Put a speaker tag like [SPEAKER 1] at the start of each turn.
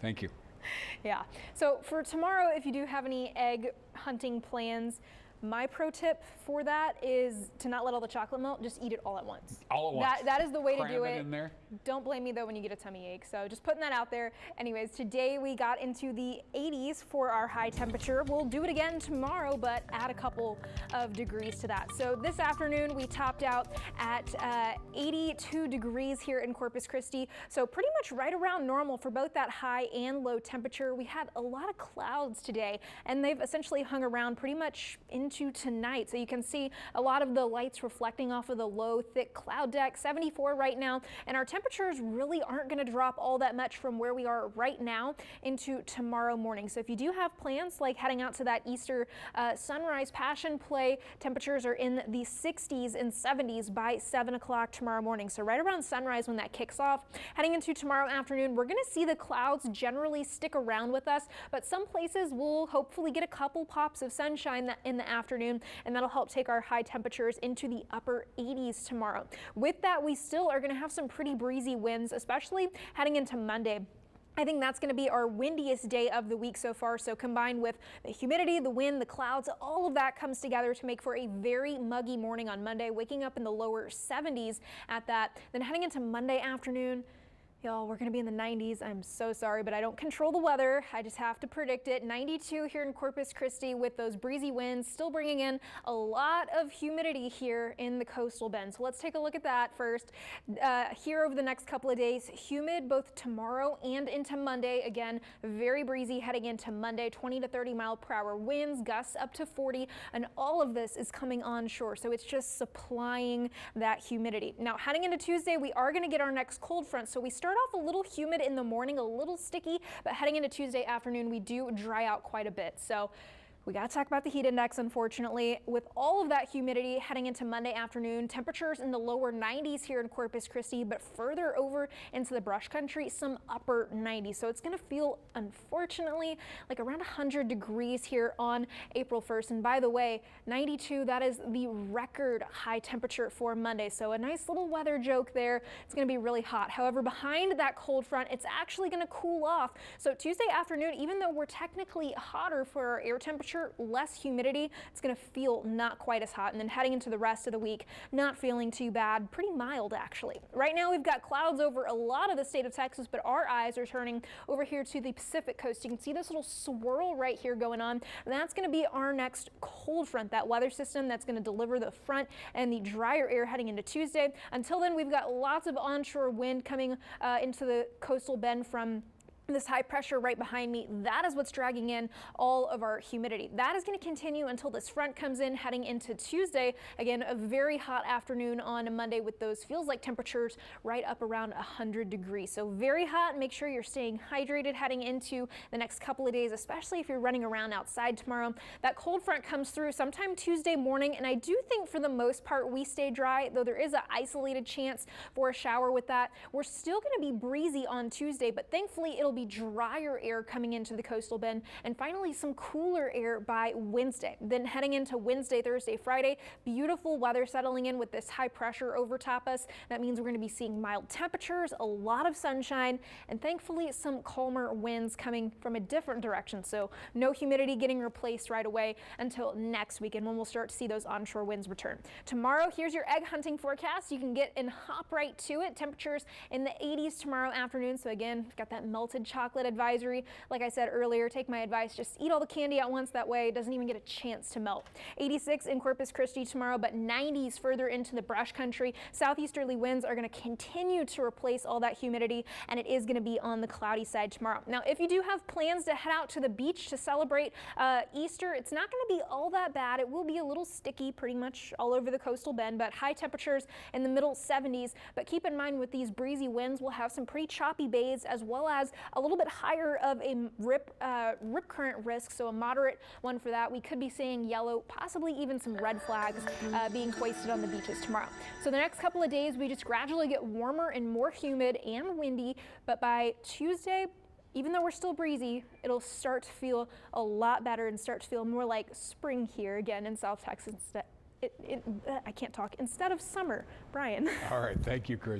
[SPEAKER 1] Thank you.
[SPEAKER 2] Yeah. So for tomorrow, if you do have any egg hunting plans, my pro tip for that is to not let all the chocolate melt, just eat it all at once.
[SPEAKER 1] All at once.
[SPEAKER 2] That is the way
[SPEAKER 1] Cram
[SPEAKER 2] to do
[SPEAKER 1] it
[SPEAKER 2] it.
[SPEAKER 1] in there.
[SPEAKER 2] Don't blame me though when you get a tummy ache. So just putting that out there. Anyways, today we got into the 80s for our high temperature. We'll do it again tomorrow, but add a couple of degrees to that. So this afternoon we topped out at 82 degrees here in Corpus Christi. So pretty much right around normal for both that high and low temperature. We had a lot of clouds today and they've essentially hung around pretty much into tonight. So you can see a lot of the lights reflecting off of the low, thick cloud deck. 74 right now, and our temperatures really aren't going to drop all that much from where we are right now into tomorrow morning. So if you do have plans like heading out to that Easter sunrise passion play, temperatures are in the 60s and 70s by 7 o'clock tomorrow morning. So right around sunrise when that kicks off. Heading into tomorrow afternoon, we're going to see the clouds generally stick around with us, but some places will hopefully get a couple pops of sunshine in the afternoon, and that'll help take our high temperatures into the upper 80s tomorrow. With that, we still are going to have some pretty breezy winds, especially heading into Monday. I think that's going to be our windiest day of the week so far. So combined with the humidity, the wind, the clouds, all of that comes together to make for a very muggy morning on Monday, waking up in the lower 70s at that. Then heading into Monday afternoon, y'all, we're going to be in the 90s. I'm so sorry, but I don't control the weather. I just have to predict it. 92 here in Corpus Christi with those breezy winds still bringing in a lot of humidity here in the coastal bend. So let's take a look at that first. Here over the next couple of days, humid both tomorrow and into Monday. Again, very breezy heading into Monday, 20 to 30 mile per hour winds, gusts up to 40, and all of this is coming onshore. So it's just supplying that humidity. Now heading into Tuesday, we are going to get our next cold front. So we start off a little humid in the morning, a little sticky, but heading into Tuesday afternoon, we do dry out quite a bit. So we got to talk about the heat index, unfortunately. With all of that humidity heading into Monday afternoon, temperatures in the lower 90s here in Corpus Christi, but further over into the brush country, some upper 90s. So it's going to feel, unfortunately, like around 100 degrees here on April 1st. And by the way, 92, that is the record high temperature for Monday. So a nice little weather joke there. It's going to be really hot. However, behind that cold front, it's actually going to cool off. So Tuesday afternoon, even though we're technically hotter for our air temperature, less humidity, it's going to feel not quite as hot. And then heading into the rest of the week, not feeling too bad, pretty mild actually. Right now we've got clouds over a lot of the state of Texas, but our eyes are turning over here to the Pacific coast. You can see this little swirl right here going on. That's going to be our next cold front, that weather system that's going to deliver the front and the drier air heading into Tuesday. Until then, we've got lots of onshore wind coming into the coastal bend from this high pressure right behind me. That is what's dragging in all of our humidity. That is going to continue until this front comes in heading into Tuesday. Again, a very hot afternoon on Monday with those feels like temperatures right up around 100 degrees. So very hot. Make sure you're staying hydrated heading into the next couple of days, especially if you're running around outside tomorrow. That cold front comes through sometime Tuesday morning, and I do think for the most part we stay dry, though there is an isolated chance for a shower with that. We're still going to be breezy on Tuesday, but thankfully it'll be drier air coming into the coastal bend, and finally some cooler air by Wednesday. Then heading into Wednesday, Thursday, Friday, beautiful weather settling in with this high pressure over top us. That means we're going to be seeing mild temperatures, a lot of sunshine, and thankfully some calmer winds coming from a different direction. So no humidity getting replaced right away until next weekend when we'll start to see those onshore winds return. Tomorrow, here's your egg hunting forecast. You can get and hop right to it. Temperatures in the 80s tomorrow afternoon. So again, we've got that melted chocolate advisory. Like I said earlier, take my advice, just eat all the candy at once. That way it doesn't even get a chance to melt. 86 in Corpus Christi tomorrow, but 90s further into the brush country. Southeasterly winds are going to continue to replace all that humidity, and it is going to be on the cloudy side tomorrow. Now, if you do have plans to head out to the beach to celebrate Easter, it's not going to be all that bad. It will be a little sticky pretty much all over the coastal bend, but high temperatures in the middle 70s. But keep in mind, with these breezy winds, we'll have some pretty choppy bays as well as a little bit higher of a rip current risk, so a moderate one for that. We could be seeing yellow, possibly even some red flags being hoisted on the beaches tomorrow. So the next couple of days, we just gradually get warmer and more humid and windy, but by Tuesday, even though we're still breezy, it'll start to feel a lot better and start to feel more like spring here again in South Texas. I can't talk. Instead of summer. Brian.
[SPEAKER 1] All right. Thank you, Chris.